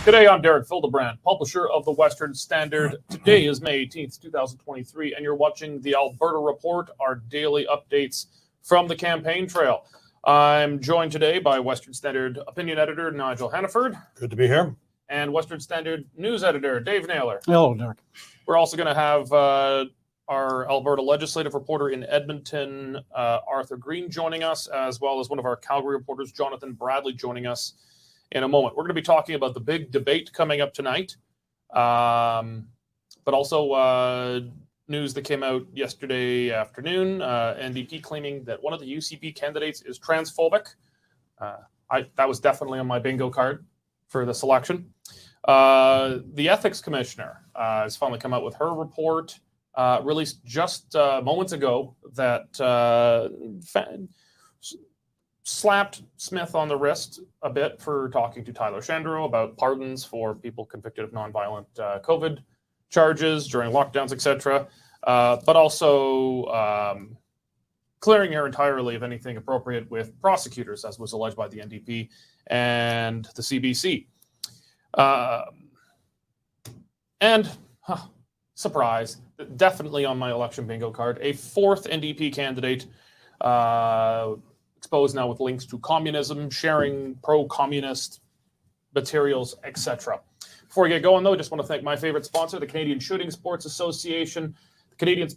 G'day, I'm Derek Fildebrand, publisher of the Western Standard. Today is May 18th, 2023, and you're watching the Alberta Report, our daily updates from the campaign trail. I'm joined today by Western Standard opinion editor Nigel Hannaford. Good to be here. And Western Standard news editor Dave Naylor. Hello, Derek. We're also going to have our Alberta legislative reporter in Edmonton, Arthur Green, joining us, as well as one of our Calgary reporters, Jonathan Bradley, joining us in a moment. We're going to be talking about the big debate coming up tonight, but also news that came out yesterday afternoon, NDP claiming that one of the UCP candidates is transphobic. That was definitely on my bingo card for this election. The ethics commissioner has finally come out with her report, released just moments ago, that slapped Smith on the wrist a bit for talking to Tyler Shandro about pardons for people convicted of nonviolent COVID charges during lockdowns, etc., but also clearing her entirely of anything appropriate with prosecutors, as was alleged by the NDP and the CBC. Surprise, definitely on my election bingo card, a fourth NDP candidate exposed now with links to communism, sharing pro-communist materials, etc. Before we get going, though, I just want to thank my favorite sponsor, the Canadian Shooting Sports Association. The Canadian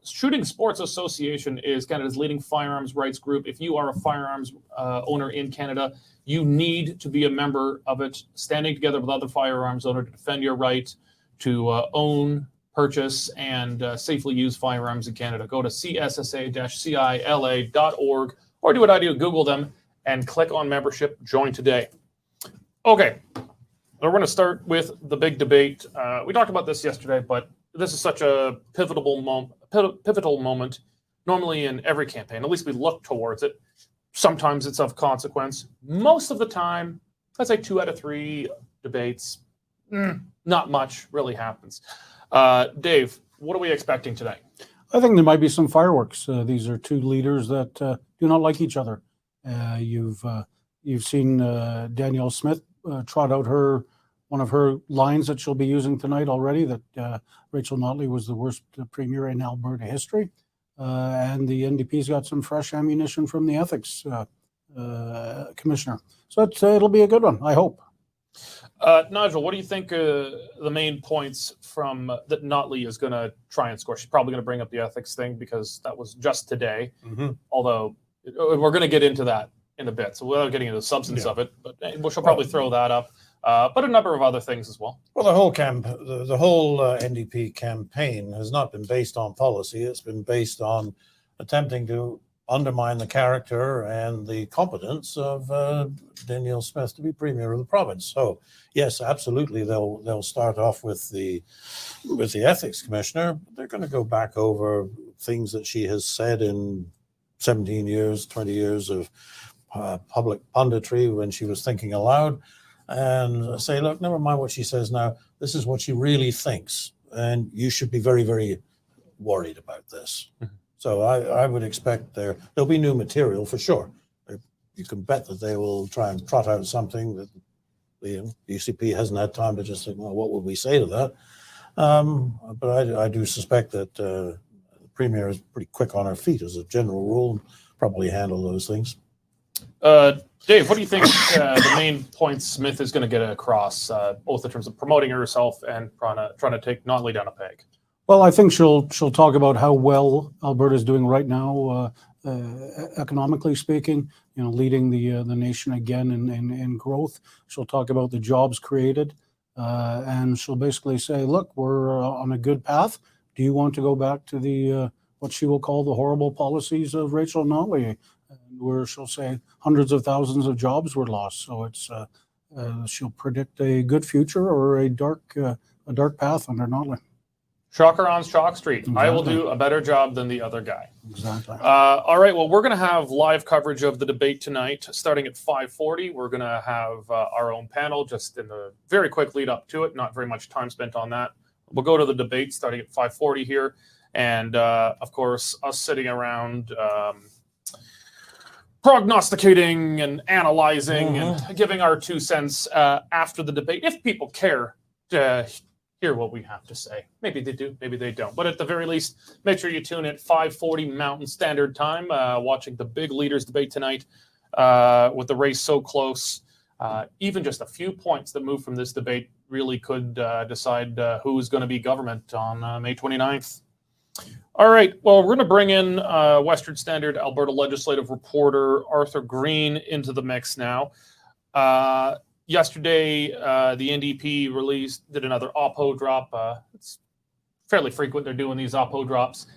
Shooting Sports Association is Canada's leading firearms rights group. If you are a firearms owner in Canada, you need to be a member of it, standing together with other firearms owners to defend your right to own, purchase, and safely use firearms in Canada. Go to cssa-cila.org or do what I do, Google them, and click on membership. Join today. Okay, we're going to start with the big debate. We talked about this yesterday, but this is such a pivotal moment, normally in every campaign. At least we look towards it. Sometimes it's of consequence. Most of the time, I'd say 2 out of 3 debates, not much really happens. Dave, what are we expecting today? I think there might be some fireworks. These are two leaders that do not like each other. You've seen Danielle Smith trot out one of her lines that she'll be using tonight already, that Rachel Notley was the worst premier in Alberta history. And the NDP's got some fresh ammunition from the ethics commissioner. So it'll be a good one, I hope. Nigel, what do you think the main points from that Notley is going to try and score? She's probably going to bring up the ethics thing because that was just today. Mm-hmm. Although we're going to get into that in a bit, so without getting into the substance of it, but she'll probably throw that up. But a number of other things as well. Well, the whole NDP campaign has not been based on policy. It's been based on attempting to undermine the character and the competence of Danielle Smith to be premier of the province. So, yes, absolutely, they'll start off with the ethics commissioner. They're going to go back over things that she has said in 17 years, 20 years of public punditry when she was thinking aloud, and say, look, never mind what she says now. This is what she really thinks, and you should be very, very worried about this. Mm-hmm. So I would expect there'll be new material for sure. You can bet that they will try and trot out something that the UCP hasn't had time to just think, well, what would we say to that? But I do suspect that the Premier is pretty quick on her feet as a general rule, and probably handle those things. Dave, what do you think the main points Smith is going to get across, both in terms of promoting herself and trying to take Notley down a peg? Well, I think she'll talk about how well Alberta is doing right now, economically speaking. Leading the nation again in growth. She'll talk about the jobs created, and she'll basically say, "Look, we're on a good path. Do you want to go back to the what she will call the horrible policies of Rachel Notley, where she'll say hundreds of thousands of jobs were lost?" So it's she'll predict a good future or a dark path under Notley. Shocker on Shock Street. Exactly. I will do a better job than the other guy. Exactly. All right. Well, we're going to have live coverage of the debate tonight, starting at 5:40. We're going to have our own panel just in the very quick lead up to it. Not very much time spent on that. We'll go to the debate starting at 5:40 here. And, of course, us sitting around prognosticating and analyzing and giving our 2 cents after the debate, if people care to hear what we have to say. Maybe they do, maybe they don't. But at the very least, make sure you tune in at 5:40 Mountain Standard Time, watching the big leaders debate tonight with the race so close. Even just a few points that move from this debate really could decide who's going to be government on May 29th. All right, well, we're going to bring in Western Standard Alberta legislative reporter Arthur Green into the mix now. Yesterday, the NDP did another oppo drop. It's fairly frequent they're doing these oppo drops.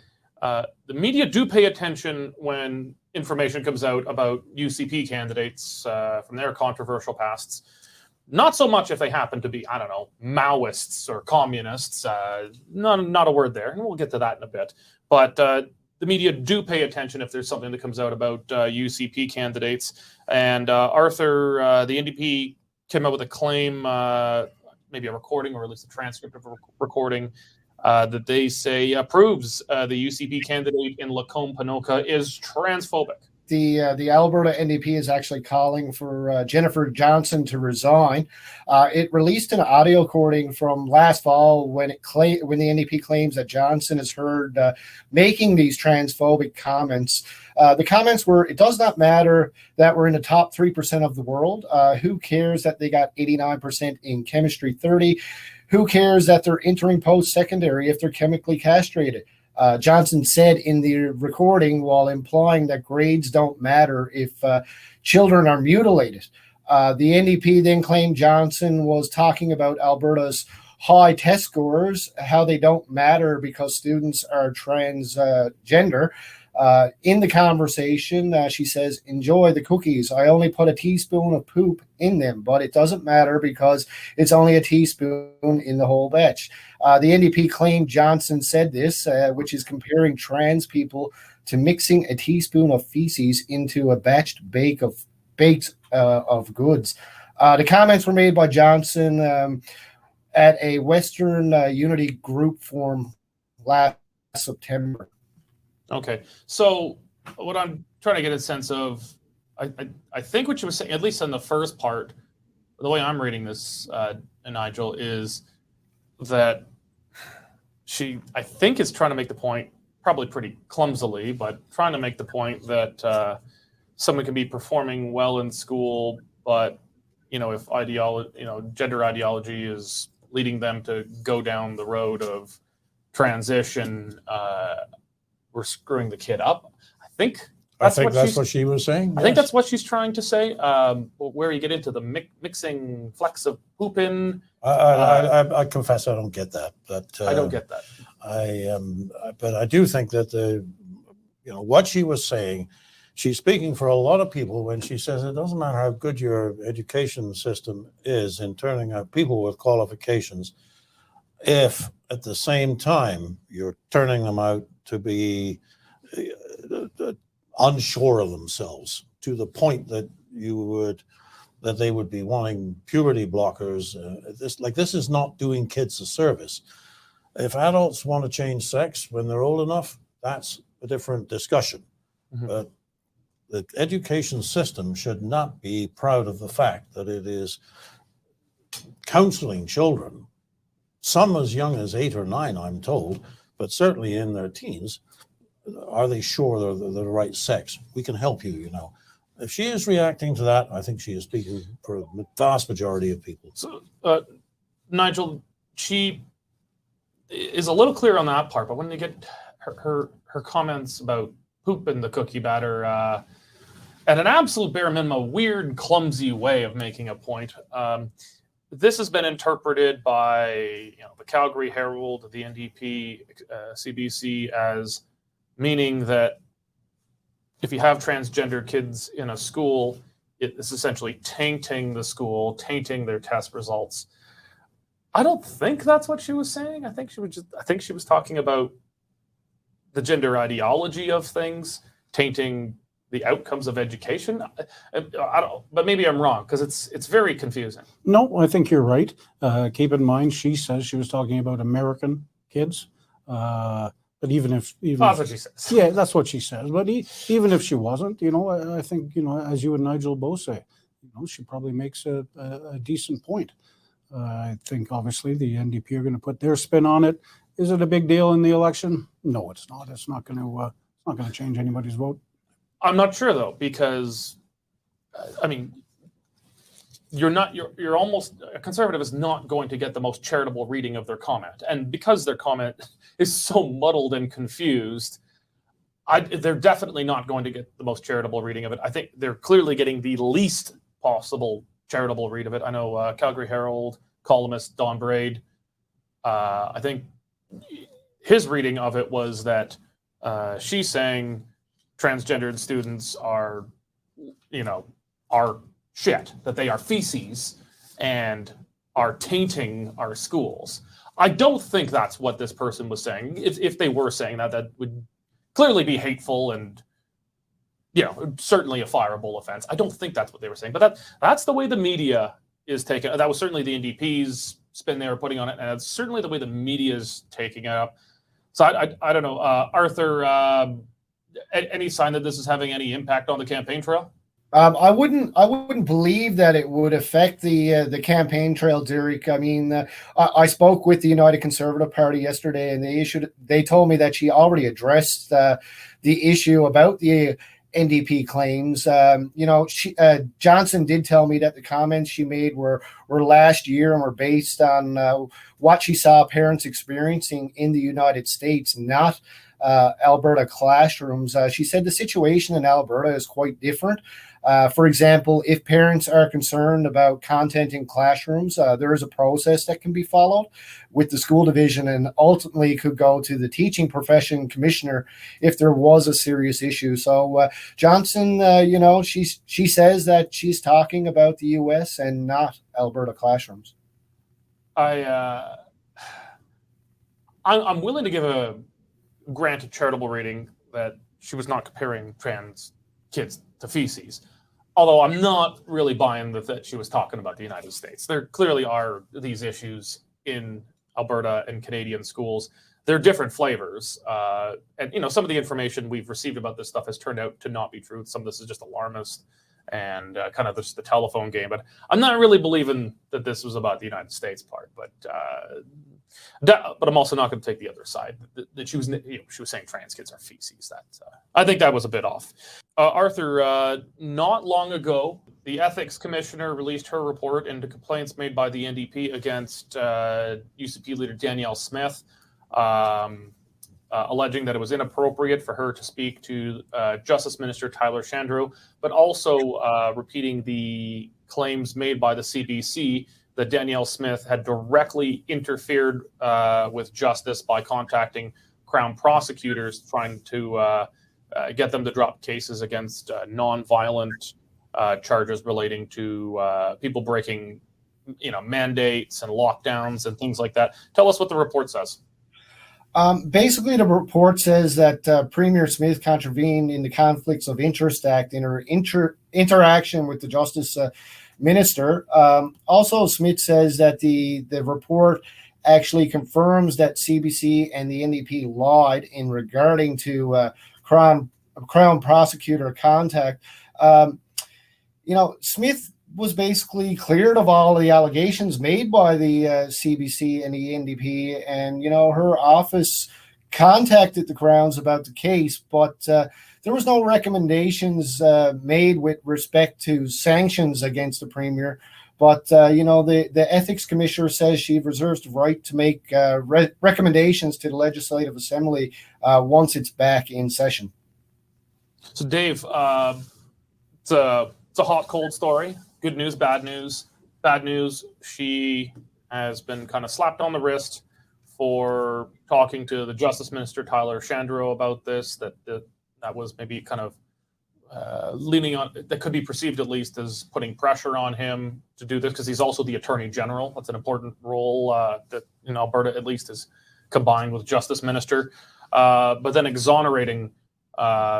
The media do pay attention when information comes out about UCP candidates from their controversial pasts. Not so much if they happen to be, I don't know, Maoists or communists. Not a word there, and we'll get to that in a bit. But the media do pay attention if there's something that comes out about UCP candidates. And Arthur, the NDP came out with a claim, maybe a recording or at least a transcript of a recording, that they say proves the UCP candidate in Lacombe-Panoka is transphobic. The Alberta NDP is actually calling for Jennifer Johnson to resign. It released an audio recording from last fall when the NDP claims that Johnson is heard making these transphobic comments. The comments were, "It does not matter that we're in the top 3% of the world. Who cares that they got 89% in chemistry 30? Who cares that they're entering post-secondary if they're chemically castrated?" Johnson said in the recording, while implying that grades don't matter if children are mutilated. The NDP then claimed Johnson was talking about Alberta's high test scores, how they don't matter because students are transgender. In the conversation, she says, "Enjoy the cookies. I only put a teaspoon of poop in them, but it doesn't matter because it's only a teaspoon in the whole batch." The NDP claimed Johnson said this, which is comparing trans people to mixing a teaspoon of feces into a batched bake of goods. The comments were made by Johnson at a Western Unity Group forum last September. Okay, so what I'm trying to get a sense of, I think what you were saying, at least in the first part, the way I'm reading this, Nigel, is that she, I think, is trying to make the point, probably pretty clumsily, but trying to make the point that someone can be performing well in school, but if gender ideology is leading them to go down the road of transition, we're screwing the kid up. I think that's what she was saying. I think that's what she's trying to say. Where you get into the mixing flecks of poop in. I confess I don't get that. But I don't get that. But I do think that what she was saying, she's speaking for a lot of people when she says it doesn't matter how good your education system is in turning out people with qualifications, if at the same time you're turning them out to be unsure of themselves to the point that they would be wanting puberty blockers. This is not doing kids a service. If adults want to change sex when they're old enough, that's a different discussion. Mm-hmm. But the education system should not be proud of the fact that it is counseling children, some as young as 8 or 9, I'm told, but certainly in their teens. Are they sure they're the right sex? We can help you, If she is reacting to that, I think she is speaking for the vast majority of people. So, Nigel, she is a little clear on that part, but when you get her comments about poop in the cookie batter, at an absolute bare minimum, a weird, clumsy way of making a point. This has been interpreted by the Calgary Herald, the NDP, CBC as meaning that if you have transgender kids in a school, it is essentially tainting the school, tainting their test results. I don't think that's what she was saying. I think she was talking about the gender ideology of things, tainting the outcomes of education. I don't, but maybe I'm wrong because it's very confusing. No, I think you're right. Keep in mind, she says she was talking about American kids. But even that's what she says. yeah, that's what she says. But even if she wasn't, I think, as you and Nigel both say, she probably makes a decent point. I think obviously the NDP are going to put their spin on it. Is it a big deal in the election? No, it's not. It's not going to change anybody's vote. I'm not sure though, because I mean, you're almost, a conservative is not going to get the most charitable reading of their comment, and because their comment is so muddled and confused, they're definitely not going to get the most charitable reading of it. I think they're clearly getting the least possible charitable read of it. I know Calgary Herald columnist Don Braid, I think his reading of it was that she's saying transgendered students are shit, that they are feces and are tainting our schools. I don't think that's what this person was saying. If they were saying that, that would clearly be hateful and certainly a fireable offense. I don't think that's what they were saying, but that's the way the media is taking. That was certainly the NDP's spin they were putting on it, and it's certainly the way the media is taking it up. So I don't know, Arthur. Any sign that this is having any impact on the campaign trail? I wouldn't believe that it would affect the campaign trail, Derek. I mean, I spoke with the United Conservative Party yesterday, and they told me that she already addressed the issue about the NDP claims. Johnson did tell me that the comments she made were last year and were based on what she saw parents experiencing in the United States, not Alberta classrooms. She said the situation in Alberta is quite different. For example, if parents are concerned about content in classrooms, there is a process that can be followed with the school division and ultimately could go to the teaching profession commissioner if there was a serious issue. So Johnson, she says that she's talking about the U.S. and not Alberta classrooms. I'm willing to give a granted charitable reading that she was not comparing trans kids to feces, although I'm not really buying that she was talking about the United States. There clearly are these issues in Alberta and Canadian schools. They're different flavors, and some of the information we've received about this stuff has turned out to not be true. Some of this is just alarmist and kind of just the telephone game. But I'm not really believing that this was about the United States part. But I'm also not going to take the other side that she was saying trans kids are feces. I think that was a bit off. Arthur, not long ago, the ethics commissioner released her report into complaints made by the NDP against UCP leader Danielle Smith, alleging that it was inappropriate for her to speak to Justice Minister Tyler Shandro, but also repeating the claims made by the CBC that Danielle Smith had directly interfered with justice by contacting Crown prosecutors, trying to get them to drop cases against non-violent charges relating to people breaking, mandates and lockdowns and things like that. Tell us what the report says. Basically, the report says that Premier Smith contravened in the Conflicts of Interest Act in her interaction with the Justice Minister. Also, Smith says that the report actually confirms that CBC and the NDP lied in regarding to Crown prosecutor contact. Smith was basically cleared of all the allegations made by the CBC and the NDP, and her office contacted the Crowns about the case, but there was no recommendations made with respect to sanctions against the Premier. But the ethics commissioner says she reserves the right to make recommendations to the Legislative Assembly once it's back in session. So, Dave, it's a hot, cold story. Good news, bad news. Bad news, she has been kind of slapped on the wrist for talking to the Justice Minister, Tyler Shandro, about this, that was maybe kind of leaning on, that could be perceived at least as putting pressure on him to do this, because he's also the Attorney General. That's an important role that in Alberta at least is combined with Justice Minister. But then exonerating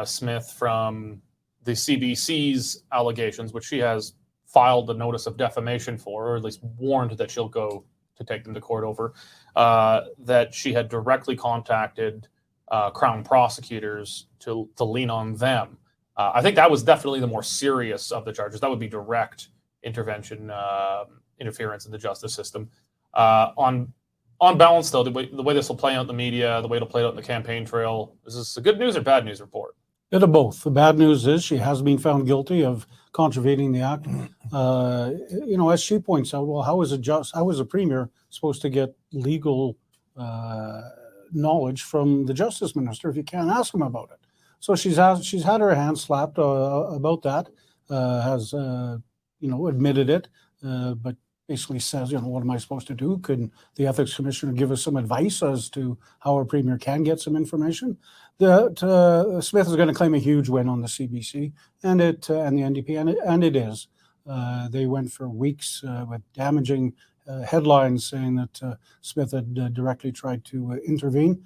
Smith from the CBC's allegations, which she has filed a notice of defamation for, or at least warned that she'll go to take them to court over, that she had directly contacted Crown prosecutors to lean on them. I think that was definitely the more serious of the charges. That would be direct intervention, interference in the justice system. On balance, though, the way this will play out in the media, the way it'll play out in the campaign trail, is this a good news or bad news report? Bit of both. The bad news is she has been found guilty of contravening the act. As she points out, well, how is a premier supposed to get legal knowledge from the justice minister if you can't ask him about it? So she's had her hands slapped about that. Has admitted it, but basically says, what am I supposed to do? Could the ethics commissioner give us some advice as to how a premier can get some information? Smith is going to claim a huge win on the CBC and the NDP, and it is. They went for weeks with damaging headlines saying that Smith had directly tried to intervene.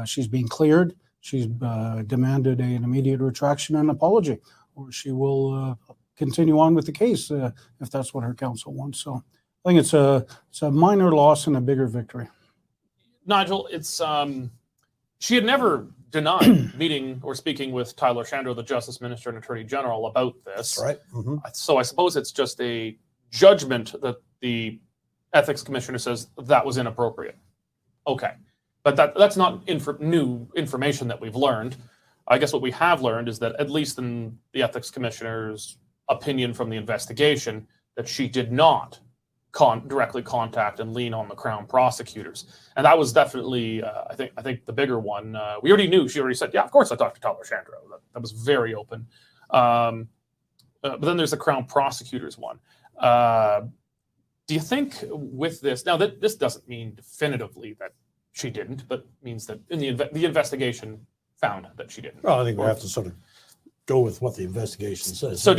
She's been cleared. She's demanded an immediate retraction and apology, or she will continue on with the case if that's what her counsel wants. So I think it's a minor loss and a bigger victory. Nigel, it's she had never denied meeting or speaking with Tyler Shandro, the Justice Minister and Attorney General, about this. That's right. Mm-hmm. So I suppose it's just a judgment that the Ethics Commissioner says that was inappropriate. Okay. But that's not new information that we've learned. I guess what we have learned is that, at least in the Ethics Commissioner's opinion from the investigation, that she did not directly contact and lean on the Crown prosecutors. And that was definitely, I think the bigger one. We already knew. She already said, yeah, of course I talked to Tyler Shandro. That was very open. But then there's the Crown prosecutors one. Do you think with this, now that this doesn't mean definitively that she didn't, but means that in the investigation found that she didn't? Well, I think we have to sort of go with what the investigation says. So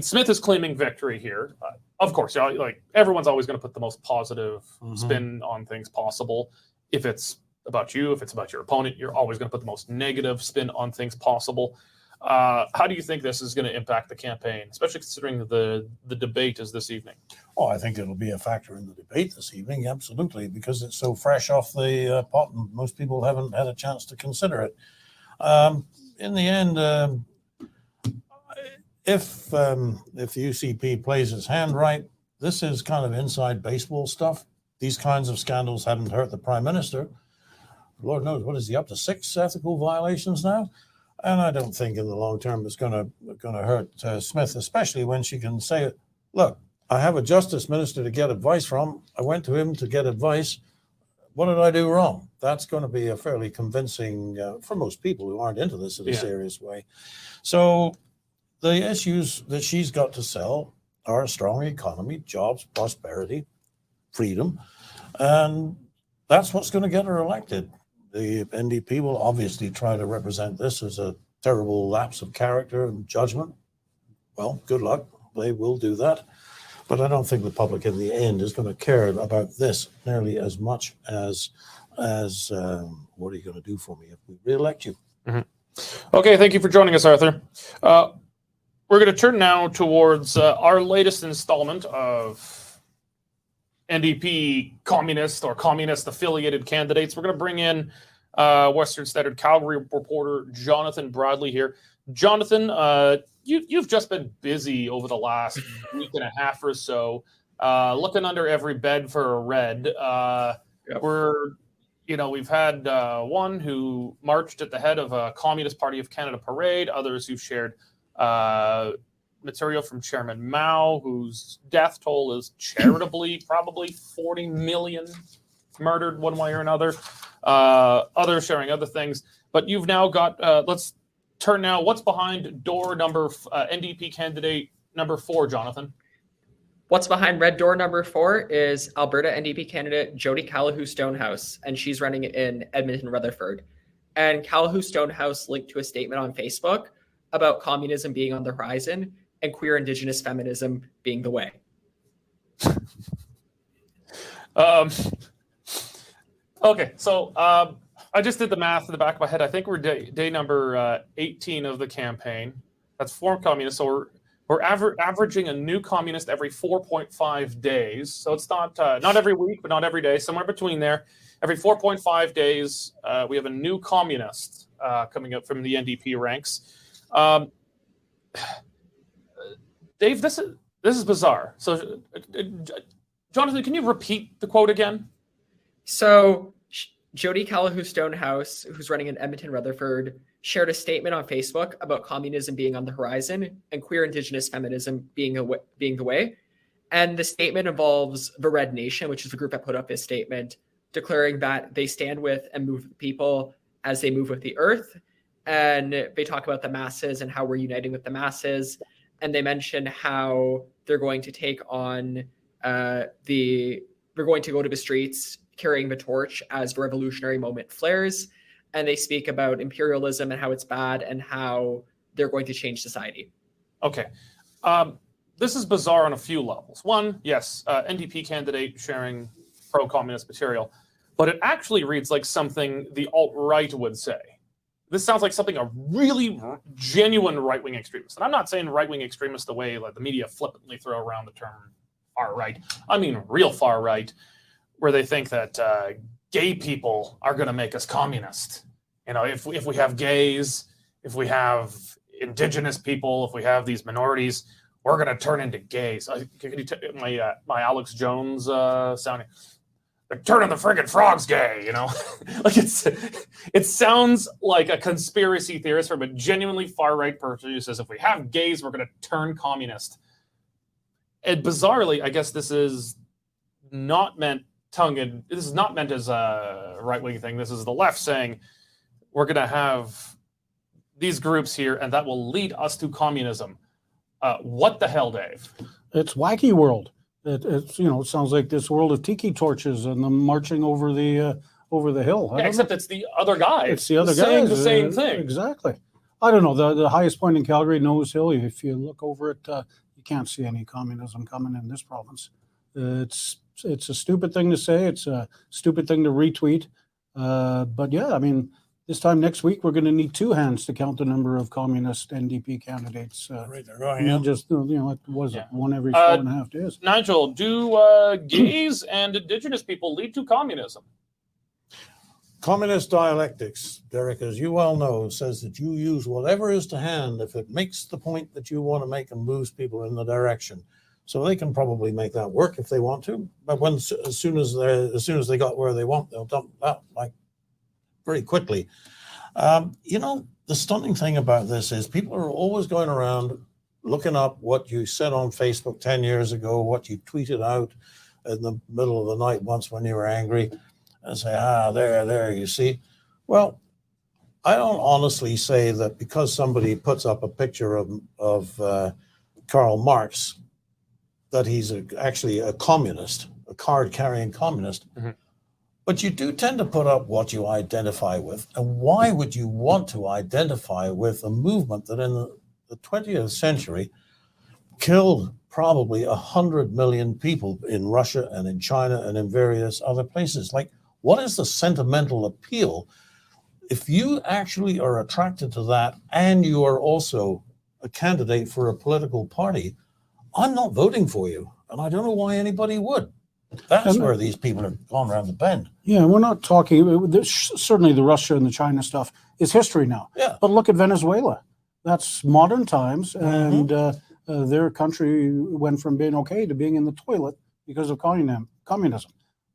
Smith is claiming victory here. Of course, like everyone's always going to put the most positive spin on things possible. If it's about you, if it's about your opponent, you're always going to put the most negative spin on things possible. How do you think this is going to impact the campaign, especially considering the debate is this evening? Oh, I think it'll be a factor in the debate this evening, absolutely, because it's so fresh off the pot and most people haven't had a chance to consider it. In the end, if the UCP plays its hand right, this is kind of inside baseball stuff. These kinds of scandals hadn't hurt the Prime Minister. Lord knows, what is he up to, 6 ethical violations now? And I don't think in the long term it's going to hurt Smith, especially when she can say, look, I have a justice minister to get advice from. I went to him to get advice. What did I do wrong? That's going to be a fairly convincing for most people who aren't into this in a serious way. So the issues that she's got to sell are a strong economy, jobs, prosperity, freedom. And that's what's going to get her elected. The NDP will obviously try to represent this as a terrible lapse of character and judgment. Well, good luck. They will do that. But I don't think the public in the end is going to care about this nearly as much as what are you going to do for me if we re-elect you? Mm-hmm. Okay, thank you for joining us, Arthur. We're going to turn now towards our latest installment of NDP communist or communist-affiliated candidates. We're going to bring in Western Standard Calgary reporter Jonathan Bradley here. Jonathan, you've just been busy over the last week and a half or so, looking under every bed for a red. We've had one who marched at the head of a Communist Party of Canada parade, others who shared material from Chairman Mao, whose death toll is charitably probably 40 million murdered one way or another. Others sharing other things. But you've now got, let's turn now, what's behind door number, NDP candidate number 4, Jonathan? What's behind red door number 4 is Alberta NDP candidate Jody Callahoo-Stonehouse, and she's running in Edmonton-Rutherford. And Callahoo-Stonehouse linked to a statement on Facebook about communism being on the horizon and queer Indigenous feminism being the way. Okay, so I just did the math in the back of my head. I think we're day number 18 of the campaign. That's 4 communists. So we're averaging a new communist every 4.5 days. So it's not every week, but not every day, somewhere between there. every 4.5 days, we have a new communist coming up from the NDP ranks. Dave, this is bizarre. So, Jonathan, can you repeat the quote again? So, Jody Callahoo Stonehouse, who's running in Edmonton Rutherford, shared a statement on Facebook about communism being on the horizon and queer Indigenous feminism being the way. And the statement involves the Red Nation, which is the group that put up this statement, declaring that they stand with and move with people as they move with the earth. And they talk about the masses and how we're uniting with the masses. And they mention how they're going to take on they're going to go to the streets carrying the torch as the revolutionary moment flares. And they speak about imperialism and how it's bad and how they're going to change society. Okay. This is bizarre on a few levels. One, yes, NDP candidate sharing pro-communist material, but it actually reads like something the alt-right would say. This sounds like something a really genuine right-wing extremist. And I'm not saying right-wing extremist the way like the media flippantly throw around the term far-right. I mean real far-right, where they think that gay people are going to make us communist. You know, if we have gays, if we have Indigenous people, if we have these minorities, we're going to turn into gays. Can you my Alex Jones sounding? They're turning the friggin' frogs gay, you know? Like it sounds like a conspiracy theorist from a genuinely far-right person who says if we have gays, we're going to turn communist. And bizarrely, I guess this is not meant this is not meant as a right-wing thing. This is the left saying we're going to have these groups here and that will lead us to communism. What the hell, Dave? It's wacky world. It's it sounds like this world of tiki torches and them marching over the hill. Yeah, except it's the other guy. It's the other guy saying the same thing. Exactly. I don't know. The highest point in Calgary, Nose Hill. If you look over it, you can't see any communism coming in this province. It's a stupid thing to say. It's a stupid thing to retweet. But yeah, I mean, this time next week, we're going to need two hands to count the number of communist NDP candidates. Right, they're going, yeah. Just, it was one every 4.5 days. Nigel, do gays and Indigenous people lead to communism? Communist dialectics, Derek, as you well know, says that you use whatever is to hand if it makes the point that you want to make and moves people in the direction. So they can probably make that work if they want to. But as soon as they got where they want, they'll dump that like very quickly. The stunning thing about this is people are always going around looking up what you said on Facebook 10 years ago, what you tweeted out in the middle of the night once when you were angry, and say, there, you see. Well, I don't honestly say that because somebody puts up a picture of Karl Marx, that he's actually a communist, a card-carrying communist. Mm-hmm. But you do tend to put up what you identify with. And why would you want to identify with a movement that in the 20th century killed probably 100 million people in Russia and in China and in various other places? Like, what is the sentimental appeal? If you actually are attracted to that and you are also a candidate for a political party, I'm not voting for you. And I don't know why anybody would. That's where these people have gone around the bend. Yeah, we're not talking, certainly the Russia and the China stuff is history now. Yeah. But look at Venezuela. That's modern times. And their country went from being okay to being in the toilet because of communism.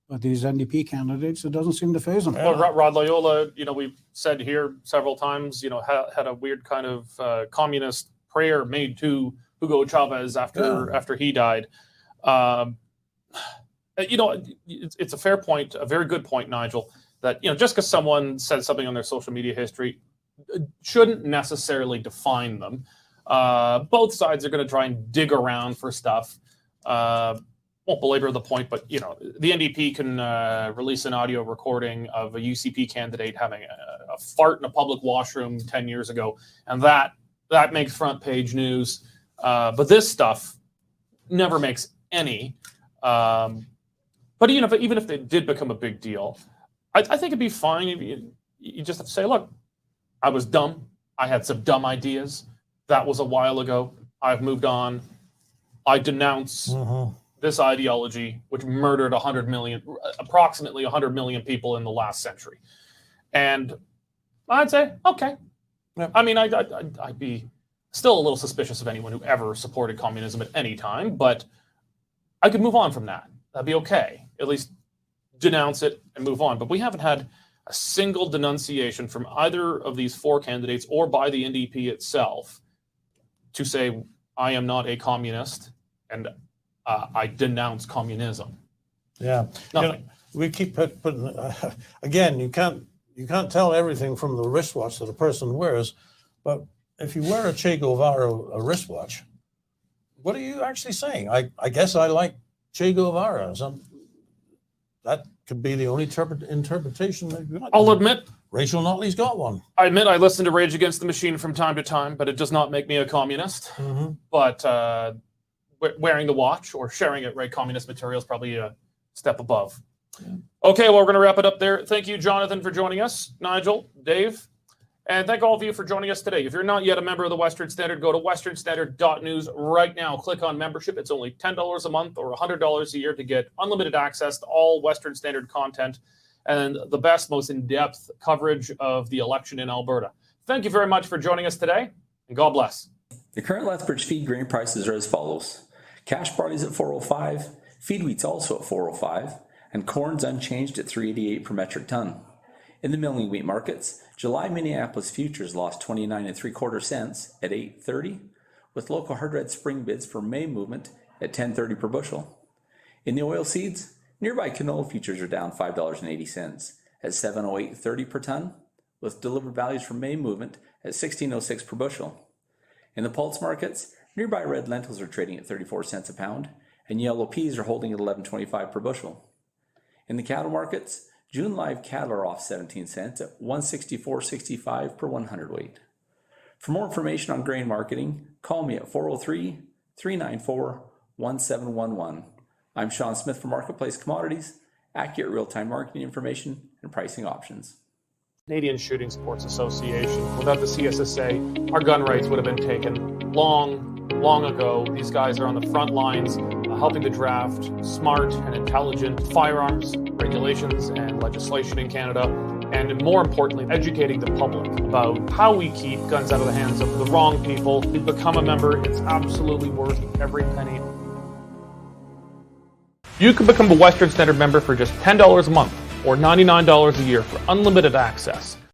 But these NDP candidates, it doesn't seem to faze them. Well, Rod Loyola, we've said here several times, had a weird kind of communist prayer made to Hugo Chavez after he died. It's a fair point, a very good point, Nigel, that, just because someone said something on their social media history shouldn't necessarily define them. Both sides are going to try and dig around for stuff. Won't belabor the point, but, the NDP can release an audio recording of a UCP candidate having a fart in a public washroom 10 years ago, and that makes front page news. But this stuff never makes any. But even if they did become a big deal, I think it'd be fine if you just have to say, look, I was dumb. I had some dumb ideas. That was a while ago. I've moved on. I denounce this ideology, which murdered approximately 100 million people in the last century. And I'd say, okay. Yeah. I mean, I'd be still a little suspicious of anyone who ever supported communism at any time, but I could move on from that. That'd be okay. At least denounce it and move on. But we haven't had a single denunciation from either of these four candidates or by the NDP itself to say, I am not a communist and I denounce communism. Yeah. Nothing. We keep putting, again, you can't tell everything from the wristwatch that a person wears, but if you wear a Che Guevara wristwatch, what are you actually saying? I guess I like Che Guevara. That could be the only interpretation that you got. I'll admit, Rachel Notley's got one. I admit I listen to Rage Against the Machine from time to time, but it does not make me a communist. Mm-hmm. But wearing the watch or sharing it, right, communist material is probably a step above. Yeah. Okay, well, we're going to wrap it up there. Thank you, Jonathan, for joining us, Nigel, Dave, and thank all of you for joining us today. If you're not yet a member of the Western Standard, go to westernstandard.news right now. Click on membership. It's only $10 a month or $100 a year to get unlimited access to all Western Standard content and the best, most in-depth coverage of the election in Alberta. Thank you very much for joining us today, and God bless. The current Lethbridge feed grain prices are as follows. Cash barley's at $4.05, feed wheat's also at $4.05, and corn's unchanged at $3.88 per metric ton. In the milling wheat markets, July Minneapolis futures lost 29 3/4 cents at $8.30, with local hard red spring bids for May movement at $10.30 per bushel. In the oil seeds, nearby canola futures are down $5.80 at $708.30 per ton, with delivered values for May movement at $16.06 per bushel. In the pulse markets, nearby red lentils are trading at 34 cents a pound, and yellow peas are holding at $11.25 per bushel. In the cattle markets, June live cattle are off 17 cents at $164.65 per 100 weight. For more information on grain marketing, call me at 403-394-1711. I'm Sean Smith from Marketplace Commodities, accurate real-time marketing information and pricing options. Canadian Shooting Sports Association. Without the CSSA, our gun rights would have been taken long ago. These guys are on the front lines helping to draft smart and intelligent firearms regulations and legislation in Canada, and more importantly, educating the public about how we keep guns out of the hands of the wrong people. To become a member, it's absolutely worth every penny. You can become a Western Standard member for just $10 a month or $99 a year for unlimited access